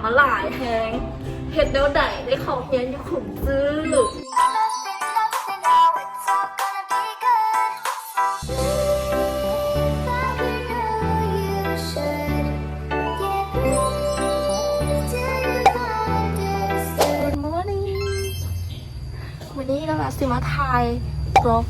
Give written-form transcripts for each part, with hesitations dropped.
มาหลายแฮงเฮ็ดแนวใดได้เข้าเฮียนอยู่ขุมจื้อวันนี้เราสิมาถ่ายบล็อก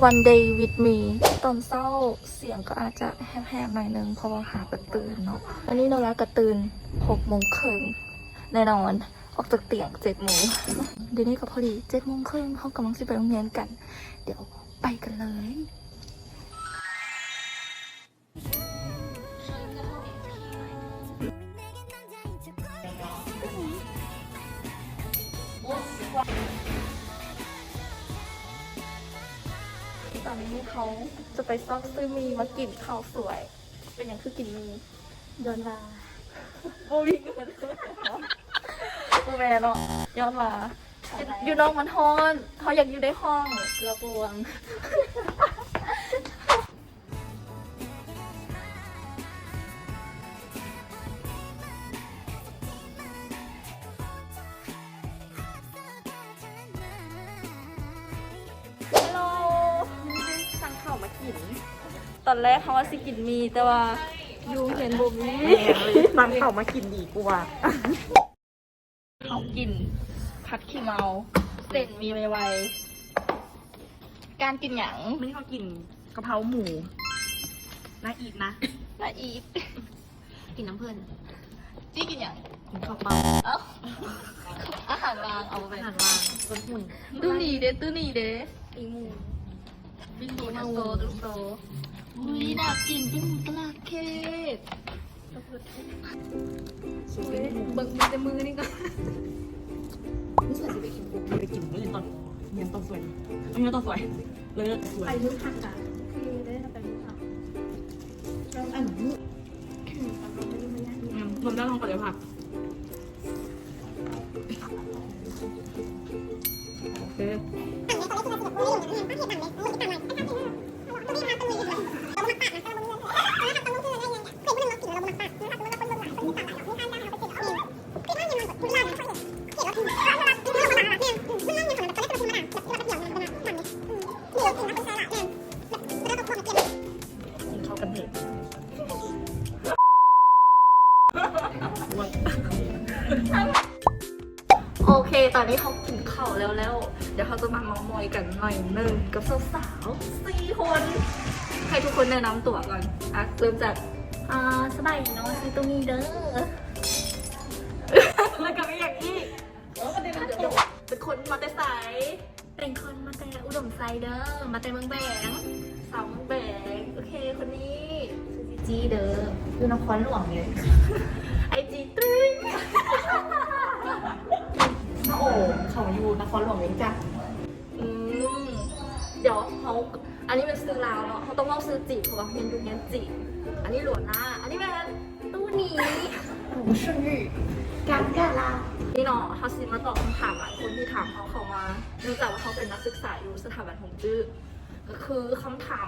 One Day with Me ตอนเช้าเสียงก็อาจจะแหบๆหน่อยนึงเพราะว่าหากระตื่นเนาะวันนี้เรากระตื่น6 โมงครึ่งแน่นอนออกจากเตียง7 โมงเดี๋ยวนี้ก็พอดี7 โมงครึ่งเขากำลังจะไปโรงเรียนกันเดี๋ยวไปกันเลยตอนนี้เขาจะไปซอกซื้อมีมากินข้าวสวยเป็นอย่างคือกินมีย้อนลาโอ้ยเงินโอ้แม่เนาะย้อนลาอยู่นอกมันฮ้อนเขาอยากอยู่ในห้องระบวงตอนแรกเขาว่าสิกินมีแต่ว่ายูเห็นบุมนี่สั่งเขามากินดีกว่าเขากินผัดขี้เมาเส้นมีไวๆการกินหยังไม่เขากินกะเพราหมูน่าอีกนะน่าอีฟกินน้ำเพื่อนจี้กินหยังกินข้าวเปล่าอาหารวางเอาไปอาหารวางต้นหุ่นตู้หนีเด้ตู้หนีเด้อีหมูปิ้งหมูนะโซดูโซมีน่ากินปิ้งกะลาเค้กเบิ่งแต่มือนี่ก็นี่ใส่จะไปกินปุ๊บไปกินเลยตอนเรียนตอนสวยเรียนตอนสวยเลยสวยไปมือหักจ้ะคือได้ทำไปมือหักอันนี้รวมได้ลองก่อนเลยผักโอเคโอเค ตอนนี้เขากินข้าวแล้วเดี๋ยวเขาจะมาเมาท์มอยกันหน่อยนึงกับสาวๆ4 คนให้ทุกคนแนะนำตัวก่อนอ่ะเริ่มจากสบายเนาะซิตูมีเด้อแล้วก็ไม่อยากอีกเป็นคนมาแต่ไสเป็นคนมาแต่อุดมไซเดอร์มาแต่เมืองแบงสาวเมืองแบงโอเคคนนี้จีเด้อคือนครหลวงเลยไอจีตรึ้งโอ้เขาอยู่นครหลวงเลยจ้ะเดี๋ยวเขาอันนี้เป็นซื้อลาวเนาะเขาต้องเล่าซื้อจีบเพราะว่าเรียนดูเรียนจีบอันนี้หลวงนะอันนี้เป็นตู้นี้我生日尴尬啦นี่เนาะเขาซิมาตอบคำถามหลายคนที่ถามเขามาเนื่องจากว่าเขาเป็นนักศึกษาอยู่สถาบันหงจื้อก็คือคำถาม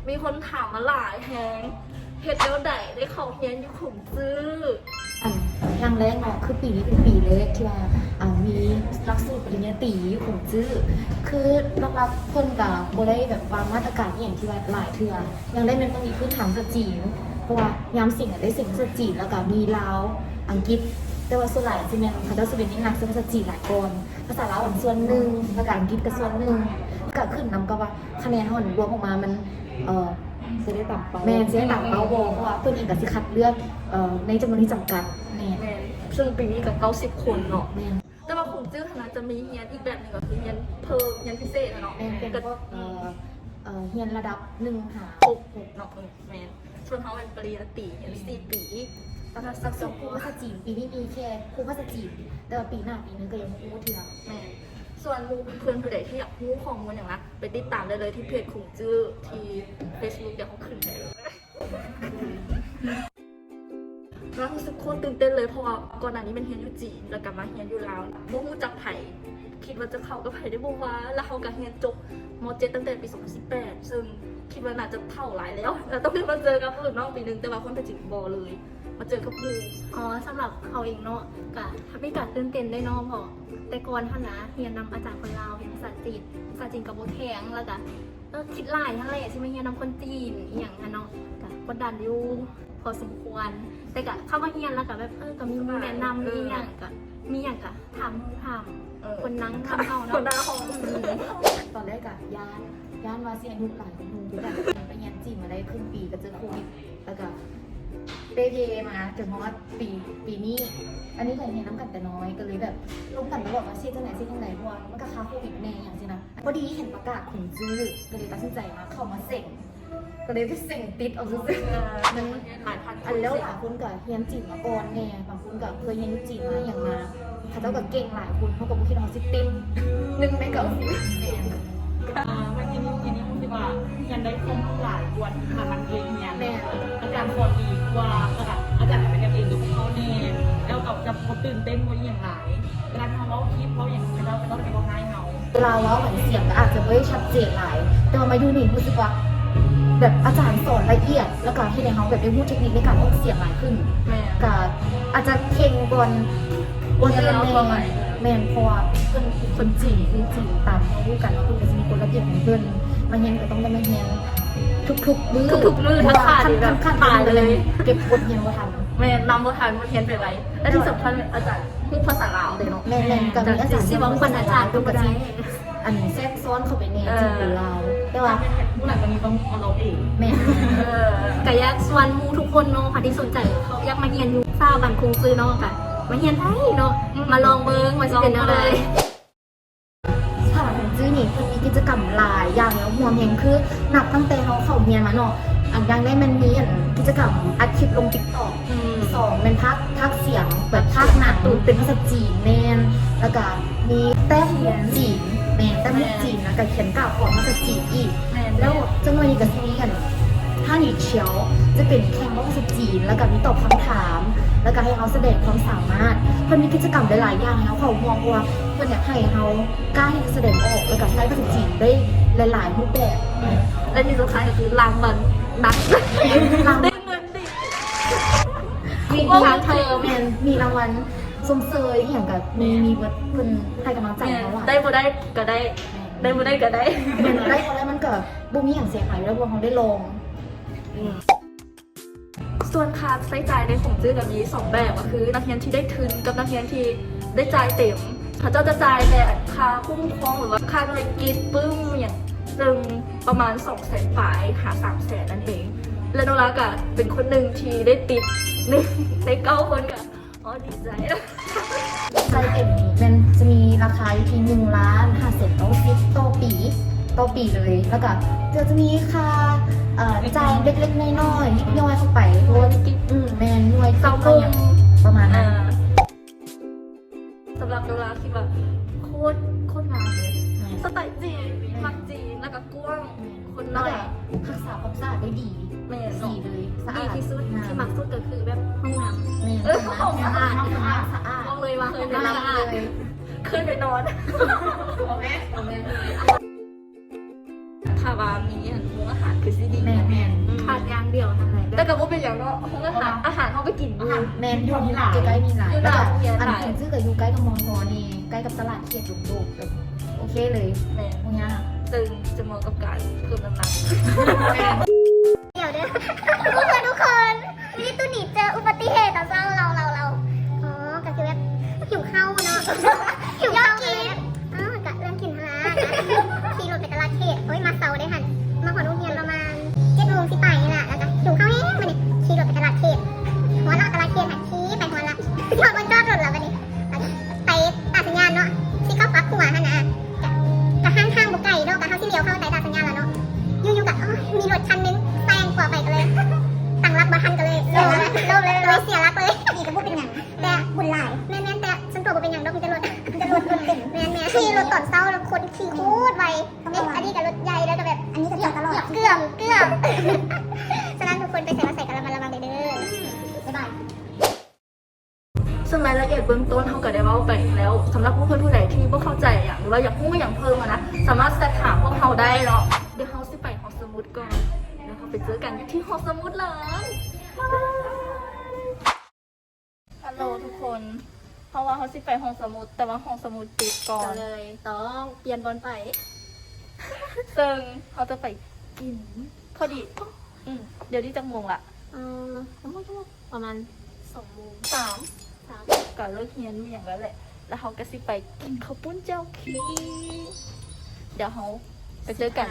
มีคนถามมาหลายแฮงเฮ็ดแล้วใดได้เข้าเรียนอยู่หงจื้ออย่างแรกเนาะคือปีนี้เป็นปีแรกที่ว่ามีหลักสูตรปริญญาตรีอยู่ของจื้อคือรับคนกับโบได้แบบวางมาตรการอย่างที่ว่าหลายเทื่อยังได้มันต้องมีพื้นฐานภาษาจีนเพราะว่ายามสิ่งได้สิ่งภาษาจีนแล้วก็มีลาวอังกฤษแต่ว่าส่วนหลายที่เนี่ยเขาจะเป็นนี่หนักภาษาจีนหลายคนภาษาลาวส่วนหนึ่งภาษาอังกฤษก็ส่วนหนึ่งก็ขึ้นนำกับว่าคะแนนเขารวมออกมามันจะได้ต่ำเป้าแม่จะได้ต่ำเป้าเพราะว่าตัวเองก็จะคัดเลือกในจำนวนที่จำกัดแม่ซึ่งปีนี้กับ90 คนเนาะแต่ว่าของจื้อคณะจะมีเฮียนอีกแบบหนึ่งก็คือเฮียนเพิ่มเฮียนพิเศษเนาะเป็นพวกเฮียนระดับ1 หา 6เนาะแม่ส่วนเขาเป็นปริญญาตรีเฮียน4 ปีแล้วก็สัก2 ครูภาษาจีนปีนี้มีแค่ครูภาษาจีนแต่ว่าปีหน้าปีนึงก็ยังครูเถื่อแม่ส่วนเพื่อนผู้ใดที่อยากรู้ข้อมูลอย่างนั้นไปติดตามได้เลยที่เพจของจื้อที่ Facebook เดี๋ยวเขาขึ้นให้เลยแล้วรู้สึกโคตรตื่นเต้นเลยเพราะว่าก่อนหน้านี้เป็นเฮียนอยู่จีนแล้วกลับมาเฮียนอยู่ลาวบ่รู้จักไผ่คิดว่าจะเข้ากับไผ่ได้บ่วะแล้วเขากับเฮียนจบม.7 ตั้งแต่ปี 2018ซึ่งคิดว่าน่าจะเท่าหลายแล้วต้องได้มาเจอกับรุ่นน้องปีนึงแต่ว่าคนไปจีนบ่เลย มาเจอกับหมู่ อ๋อสำหรับเขาเองเนาะกะถ้าไม่กัดตื่นเต้นได้เนาะบอกแต่ก่อนท่านนะเฮียนนำอาจารย์คนลาวเรียนภาษาจีนกับโบแข็งแล้วก็คิดหลายทั้งแหละใช่ไหมเฮียนนำคนจีนอหย่างนั้นเนาะกะกดดันอยู่พอสมควร แต่กะเข้ามาเฮียนแล้วกะแบบก็มีแนะนำมีอย่างกะถามคนนั่งทำเอาเนาะ คนหน้าห้อง ตอนแรกอะย่านว่าเสียอายุหลายคนดูด้วยกันไปเรียนจีนมาได้ครึ่งปีก็เจอโควิดแล้วก็เปมาจนเพราะว่าปีนี้ อันนี้ก็เห็นน้ำกันแต่น้อยก็เลยแบบลงกันแล้วบอกว่าเสียจังไหนเพราะว่ามันก็ค้าโควิดแน่อย่างสินะพอดีเห็นประกาศของจื้อก็เลยตัดสินใจมาเข้ามาเซ็งก็เลยไปเซ็งติดเอาซื่อๆมัน หลายพัน อันแล้วหลายคนก็เรียนจีนมาก่อนแน่บางคนก็เคยเรียนจีนมาอย่างมาเขาเจ้าก็เก่งหลายคนเขาก็บ่คิดว่าสิติด1ใน90วันนี้รู้สึกว่ายันได้ข้อมูลหลายกว่าที่ผ่านมันเลยเนี่ย แม่ อาจารย์สอนดีกว่าอาจารย์เป็นกันเองดูเขาแน่แล้วกับจะตื่นเต้นว่าอย่างไรเวลาทำเราคิดเขาอย่างเราเป็นต้องเป็นว่าง่ายเงา เวลาเว้าเหมือนเสียงก็อาจจะไม่ได้ชัดเจนหลาย แต่ว่ามาอยู่นี่รู้สึกว่าแบบอาจารย์สอนละเอียด แล้วก็ที่ในเขาแบบได้พูดเทคนิคในการออกเสียงหลายขึ้น แม่ ก็อาจจะเก่งกว่าเรียนแม่นเพราะว่าเพิ่นคนจีนคือจีนตามเขารู้กันว่าเพิ่นก็จะมีกฎระเบียบของเพิ่นมาเรียนก็ต้องได้มาเรียนทุกๆมื้อ ทุกๆมื้อถ้าขาดแบบ ขั้น ตายเลย เก็บบทเรียนว่าทัน แม่นำมาทานมาเทียนไปไรและที่สำคัญอาจารย์พูดภาษาลาวเลยเนาะ แม่นก็มีอาจารย์ สิบอกคนอาจารย์ก็บ่ได้ อันแทรกซ้อนเข้าไปในจีนหรือลาวแต่ว่า ผู้หลังจากนี้ต้องเอาเราเอง แม่น กะอยากชวนหมูทุกคนเนาะค่ะที่สนใจเขาอยากมาเรียนอยู่ซาวบันคงซื้อเนาะค่ะมาเรียนได้เนาะมาลองเบิ้งมาสิเป็นอะไร สถานของจื้อนี่คือมีกิจกรรมหลายอย่างแล้วห่วงเฮงคือนับตั้งแต่เขาเข้าเรียนมาเนาะอันอย่างได้มันมีกิจกรรมอัดคลิปลงติ๊กต็อกสองเป็นภาคเสียงแบบภาคหนังเป็นภาษาจีนแมนแล้วก็มีแต้มมุกจีนแมนแต้มมุกจีนแล้วก็เขียนกล่าวของภาษาจีนอีก แล้วจังหวะนี้กับที่นี้กันถ้าหนีเชียวจะเป็นแข่งภาษาจีนแล้วก็มีตอบคำถาม แล้วก็ให้เขาแสดงความสามารถเพื่อนมีกิจกรรมหลายๆอย่างแล้วเขามองว่าเพื่อนอยากให้เขากล้าที่จะแสดงออกแล้วก็ใช้ภาษาจีนได้หลายๆรูปแบบ และที่สำคัญก็คือรางวัลนัก รางวั ได้ ล เงินดิ มีรางวัลสมเสยอย่างกับมีเพื่อนให้กำลังใจเขาอะ ได้บ่ได้ก็ได้ได้บ่ได้ก็ได้ เป็นได้เขาได้มันเกิดบุ้มีอย่างเสียหายแล้วพวกเขาได้ลง ส่วนค่าใช้จ่ายในของจื้อกับมี2แบบก็คือนักเรียนที่ได้ทุนกับนักเรียนที่ได้จ่ายเต็มเขาเจ้าจะจ่ายแต่ค่าคุ้มครองหรือว่าค่าหน่วยกิจปึ้มอย่างซึ่งประมาณ200,000ฝ่ายหา300,000นั่นเอง และโนรากะเป็นคนหนึ่งที่ได้ติดใน9 คนกะอ๋อดีใจนะ ใจเต็มนี่มันจะมีราคาอยู่ที่1,590,000ต่อปีเลย แล้วก็จะมีค่าจ่ายเล็กๆน้อยๆนิดย่อยเข้าไปเพราะว่าแมนหน่วย เจ้า ก็ มุ อย่าง ม ประมาณนั้น สำหรับโนราคิดว่าโคตรงามเลยสไตล์จีนมักจีนแล้วก็กว้างคน แล้ว น้อย ก็รักษาความสะอาดได้ดี แม่ ดี เนาะ เลยสะ ดี อาด ที่สุดที่มักสุดก็คือแบบห้องน้ำ แม่ ห้องสะอาด สะอาด บอกเลยว่าห้อง แนะ น้ำสะ นำ อาด เลย ขึ้นไปนอน โอเคโอเค ถ้าว่ามีมุ้งอาหารคือสิดี แมน ขาดอย่างเดียวทำอะไร แต่ก็บ่เป็นอย่างเนาะห้องอาหารเขาไปกินอยู่ แมนอยู่ใกล้ๆมีหลาย อยู่ แล้ว หลา ก็ ยเรียน อัน หลาย นี้ชื่อกับอยู่ใกล้กับมอทอนี่ใกล้กับตลาดเขียดลูกแบบโอเคเลย แม่ พวกนี้ ตึงจะเหมาะกับการเพิ่มน้ำหนัก เดี๋ยวเด้อทุกคนนี่ตู้หนีเจออุบัติเหตุต่อเจ้าเราอ๋อก็คือแบบหิวข้าวเนาะหิวข้าวเลยอ๋อกะเริ่มกินฮาขี่รถไปตลาดเขตเฮ้ยมาเซาได้หันมาขอโรงเรียนประมาณ7 โมงสิไปนี่แหละแล้วก็หิวข้าวแห้งมาเนี่ยขี่รถไปตลาดเขตหัวเราตลาดเขตหันขี่ไปหัวละจอดบนจอดรถแล้ววันนี้ไปตัดสัญญาณเนาะที่เข้าปักหัวหันนะกะห้างบุกไก่เนาะกะห้างที่เลี้ยวเข้าไปตัดสัญญาณแล้วเนาะอยู่ๆกะมีรถคันนึงแซงกว่าไปกันเลย ตั้งรักมาทันกันเลยโลภเลยเสียรักเลยดีกับพวกเป็นอย่างแต่บุญหลายแม่แต่ฉันตัวเป็นอย่างดอกมันจะลดเป็นแม่ขี่รถตอนเช้าแล้วคนขี่โคตรไวอันนี้กับรถใหญ่แล้วก็แบบอันนี้ก็ตลอดเกือบฉะนั้นทุกคนไปใส่กันระมัดเด้อบ๊ายบาย ซึ่งรายละเอียดเบื้องต้นเขาก็ได้เล่าไปแล้วสำหรับผู้คนผู้ใดที่ไม่เข้าใจอย่างหรือว่าอยากพูดอย่างเพิ่มนะสามารถแสดถามพวกเขาได้เนาะเดี๋ยวเขาสิไปหอสมุดก่อนแล้วเขาไปเจอกันที่หอสมุดเลยบ๊ายบาย โลทุกคน เพราะว่าเขาสิไปห้องสมุดแต่ว่าห้องสมุดปิดก่อ ก็ น เลยต้องเปลี่ยนบอลไป ซึ่งเขาจะไปกินพอดีเดี๋ยวนี้จังโมงละ ทั้งหมดประมาณ2 โมง 3 3 ก็เลิกเรียนเมียงแล้วแหละ แล้วเขาก็สิไปกินข้าวปุ้นเจ้าคีเดี๋ยวเขาไปเจอกัน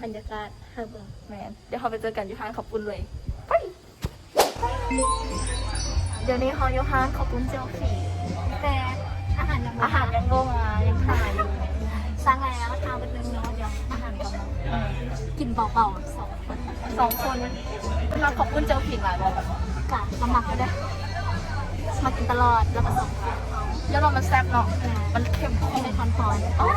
บรรยากาศเฮอร์เบิร์ แมนเดี๋ยวเขาไปเจอกันอยู่ห้างข้าวปุ้นเลยไปเดี๋ยวนี้เขาอยู่ห้างข้าวปุ้นเจ้าคี แต่อาหารยัง อาหารยังโงมายังถ่ายอยู่ สร้างแล้วทางเป็นนึงเนาะเดี๋ยวอาหารกำลังกินเบาๆ2 คน 2 คนมาข้าวปุ้นเจ้าคีหลายบอก กะน้ำหนักก็ได้ มากินตลอดแล้วก็2 คนเขา แล้วเรามันแซ่บเนาะมันเข้มข้น ไม่คอนฟอน อ๋อ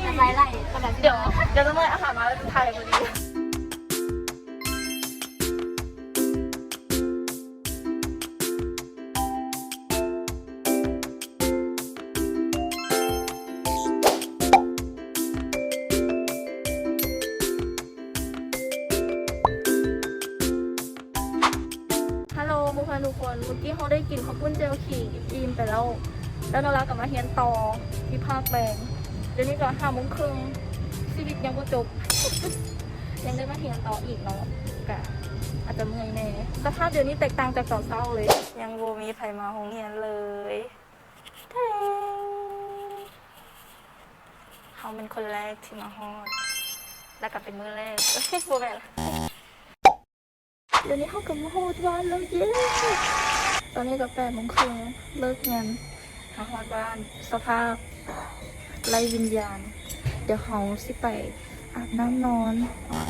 อะไรไล่ก็แบบ เดี๋ยวจะเมื่ออาหารมาแล้วจะถ่ายพอดีฮัลโหลทุกคนเมื่อกี้เขาได้กินข้าวปุ้นเจลขี่อิ่มไปแล้วนรากับมาเฮียนต่อที่ภาคแบงเดี๋ยวนี้ก็5:30ชีวิตยังไม่จบ ยังได้มาเฮียนต่ออีกเนาะกะอาจจะเมื่อยแน่สภาพเดี๋ยวนี้แตกต่างจากตอนเศร้าเลย ยังโบมีใครมาโรงเรียนเลยแทงเขาเป็นคนแรกที่มาฮอดแล้วก็เป็นมือแรกโบแม่น เดี๋ยวนี้เขากับมาโฮดบ้านแล้วเย้ตอนนี้ก็8:30เลิกงานหาฮอดบ้านสภาพไร้วิญญาณ เดี๋ยวเขาสิไปอาบน้ำนอน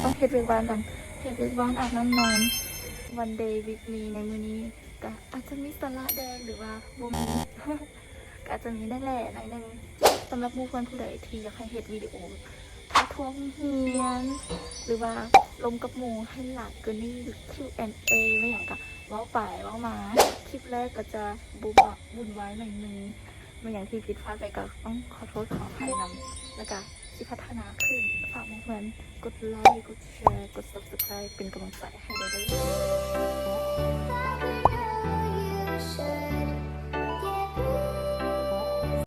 ต้องเฮ็ดเวรบ้านกันเฮ็ดเวรบ้านอาบน้ำนอน วันเดย์วิกมีในมื้อนี้ก็อาจจะมีสาระแดงหรือว่าบ่มี ก็อาจจะมีได้แหละหน่อยนึงสำหรับผู้คนผู้ใดที่อยากให้เฮ็ดวิดีโอท้าทวงเฮียน หรือว่าลงกับหมูให้หลักกว่านี้หรือ Q&A ไม่อย่างกับว่าไปว่ามา คลิปแรกก็จะบุญไว้หน่อยนึงไม่อย่างที่ผิดพลาดไปก็ต้องขอโทษขออภัยนำแล้วก็ที่พัฒนาขึ้นฝากเพื่อนๆกดไลค์กดแชร์กด subscribe เป็นกำลังใจให้ได้เลย you should